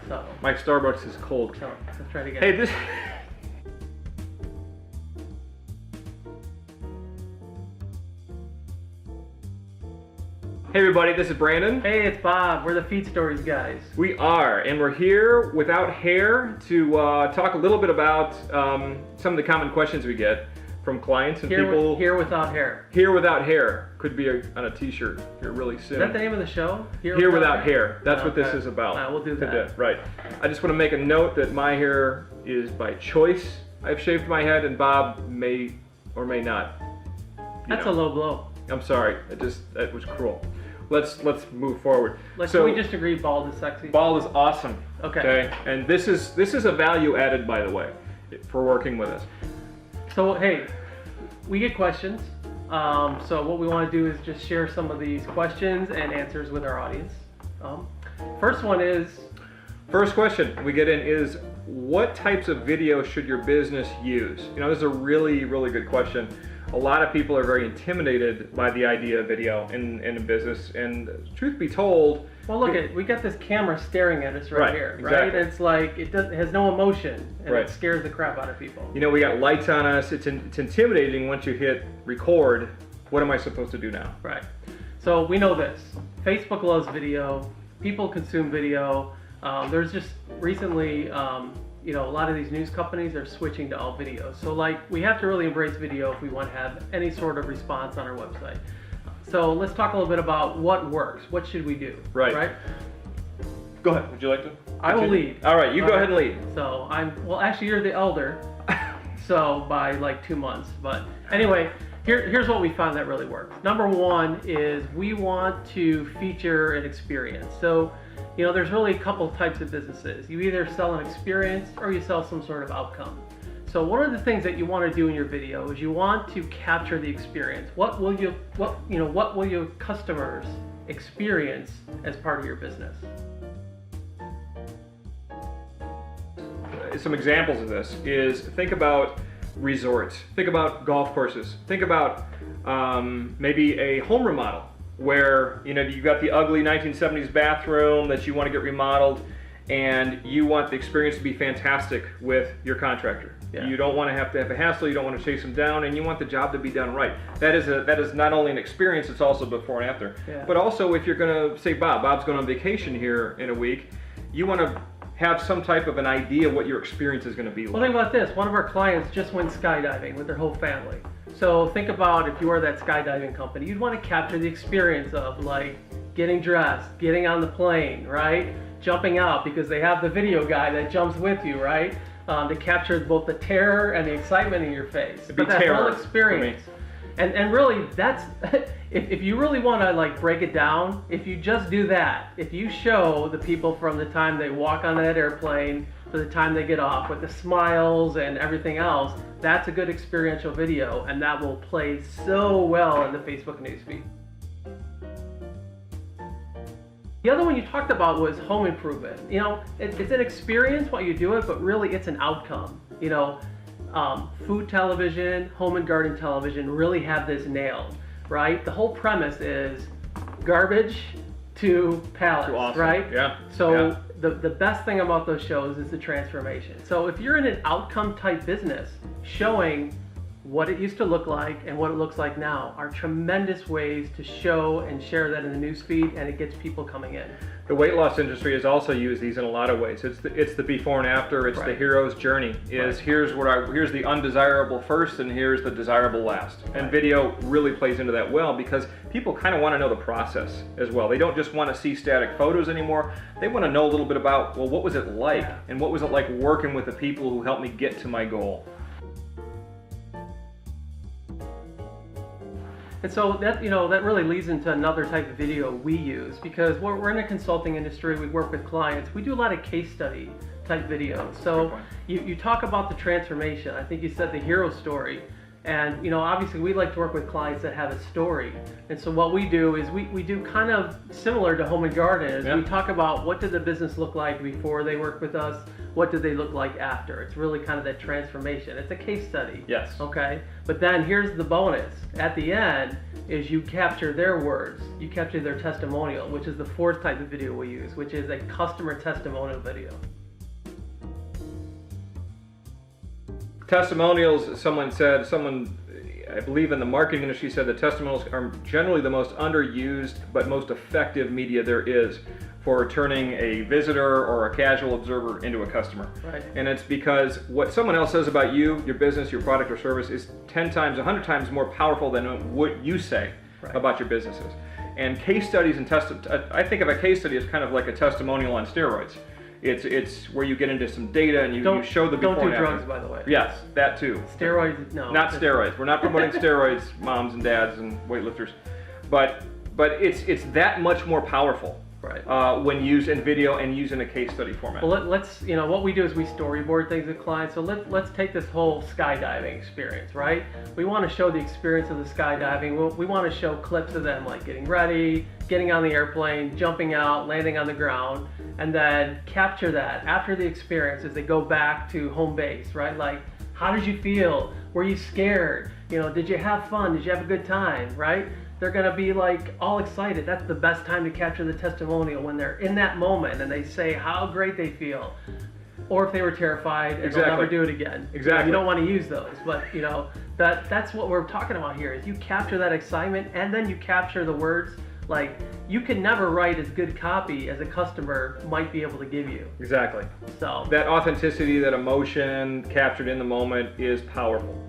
So My Starbucks is cold. so let's try it again. Hey, this. Hey everybody, this is Brandon. Hey, it's Bob. We're the Feedstories guys. We are, and we're here without hair to talk a little bit about some of the common questions we get from clients and people. Here without hair. Here without hair could be on a t-shirt here really soon. Is that the name of the show? Here without hair. That's what this is about. We'll do that. Right. I just want to make a note that my hair is by choice. I've shaved my head, and Bob may or may not. That's a low blow. I'm sorry. That was cruel. Let's move forward. Can we just agree bald is sexy? Bald is awesome. Okay. And this is a value added, by the way, for working with us. So hey, we get questions. So what we want to do is just share some of these questions and answers with our audience. First question we get in is, what types of video should your business use? You know, this is a really, really good question. A lot of people are very intimidated by the idea of video in a business, and truth be told, well, look, we got this camera staring at us right here, right? Exactly. It's like it has no emotion, and Right. it scares the crap out of people. You know, we got lights on us. It's intimidating once you hit record. What am I supposed to do now? Right. So we know this. Facebook loves video. People consume video. There's just recently, a lot of these news companies are switching to all video. So we have to really embrace video if we want to have any sort of response on our website. So let's talk a little bit about what works. What should we do? Right. Go ahead. Would you like to? I will lead. All right, you go ahead and lead. So actually you're the elder. So by 2 months. But anyway, here's what we found that really works. Number one is we want to feature an experience. So, there's really a couple types of businesses. You either sell an experience or you sell some sort of outcome. So one of the things that you want to do in your video is you want to capture the experience. What will your customers experience as part of your business? Some examples of this is, think about resorts, think about golf courses, think about maybe a home remodel where you've got the ugly 1970s bathroom that you want to get remodeled, and you want the experience to be fantastic with your contractor. Yeah. You don't want to have a hassle, you don't want to chase them down, and you want the job to be done right. That is not only an experience, it's also before and after. Yeah. But also, if you're going to say Bob's going on vacation here in a week, you want to have some type of an idea what your experience is going to be like. Well, think about this. One of our clients just went skydiving with their whole family. So think about if you were that skydiving company, you'd want to capture the experience of getting dressed, getting on the plane, right? Jumping out, because they have the video guy that jumps with you, right? To capture both the terror and the excitement in your face. But that whole experience. And really, that's if you really want to break it down, if you just do that, if you show the people from the time they walk on that airplane to the time they get off with the smiles and everything else, that's a good experiential video, and that will play so well in the Facebook newsfeed. The other one you talked about was home improvement. It's an experience while you do it, but really it's an outcome. Food television, home and garden television really have this nailed, right? The whole premise is garbage to palace, awesome. right? Yeah. So yeah. The best thing about those shows is the transformation. So if you're in an outcome type business, showing what it used to look like and what it looks like now are tremendous ways to show and share that in the newsfeed, and it gets people coming in. The weight loss industry has also used these in a lot of ways. It's the before and after. It's the hero's journey. Here's the undesirable first, and here's the desirable last. And video really plays into that well, because people kind of want to know the process as well. They don't just want to see static photos anymore. They want to know a little bit about, well, what was it like, and what was it like working with the people who helped me get to my goal. And so that really leads into another type of video we use, because we're in a consulting industry, we work with clients, we do a lot of case study type videos. So you talk about the transformation. I think you said the hero story, And obviously we like to work with clients that have a story. And so what we do is we do kind of similar to Home and Garden. Is we talk about what did the business look like before they work with us, what did they look like after. It's really kind of that transformation. It's a case study. Yes. Okay. But then here's the bonus. At the end is you capture their words. You capture their testimonial, which is the fourth type of video we use, which is a customer testimonial video. Testimonials, I believe in the marketing industry said that testimonials are generally the most underused but most effective media there is for turning a visitor or a casual observer into a customer. Right. And it's because what someone else says about you, your business, your product or service is 10 times, 100 times more powerful than what you say about your businesses. And case studies and I think of a case study as kind of like a testimonial on steroids. It's where you get into some data and you show the before Don't do and after. drugs, by the way. Yes, that too. Steroids, no. Not steroids. We're not promoting steroids, moms and dads and weightlifters. But it's that much more powerful. Right. When used in video and used in a case study format. Well, let's what we do is we storyboard things with clients. So let's take this whole skydiving experience, right? We want to show the experience of the skydiving. We want to show clips of them like getting ready, getting on the airplane, jumping out, landing on the ground, and then capture that after the experience as they go back to home base, right? Like, how did you feel? Were you scared? Did you have fun? Did you have a good time, right? They're going to be like all excited. That's the best time to capture the testimonial, when they're in that moment and they say how great they feel. Or if they were terrified and they'll never do it again. Exactly. You don't want to use those, but that's what we're talking about here, is you capture that excitement and then you capture the words. Like, you can never write as good copy as a customer might be able to give you. Exactly. So that authenticity, that emotion captured in the moment is powerful.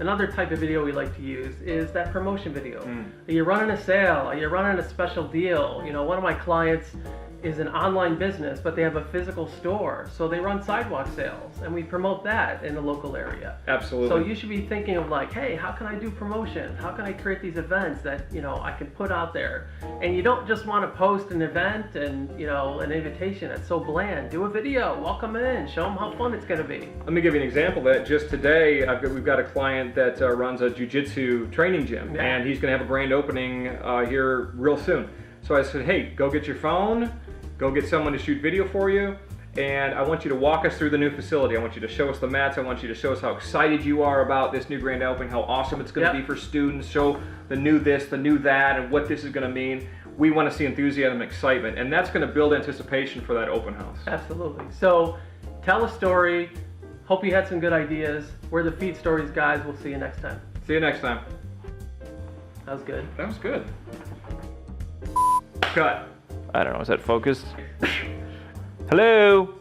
Another type of video we like to use is that promotion video. Are you running a sale? Are you running a special deal? One of my clients is an online business, but they have a physical store. So they run sidewalk sales, and we promote that in the local area. Absolutely. So you should be thinking of like, hey, how can I do promotion? How can I create these events that, I can put out there? And you don't just want to post an event and, an invitation that's so bland. Do a video, welcome in, show them how fun it's going to be. Let me give you an example of that. Just today, we've got a client that runs a jiu-jitsu training gym, and he's going to have a grand opening here real soon. So I said, hey, go get your phone, go get someone to shoot video for you, and I want you to walk us through the new facility. I want you to show us the mats. I want you to show us how excited you are about this new grand opening, how awesome it's going to be for students, show the new this, the new that, and what this is going to mean. We want to see enthusiasm and excitement, and that's going to build anticipation for that open house. Absolutely. So tell a story. Hope you had some good ideas. We're the Feedstories guys. We'll see you next time. See you next time. That was good. That was good. Cut. I don't know, is that focused? Hello?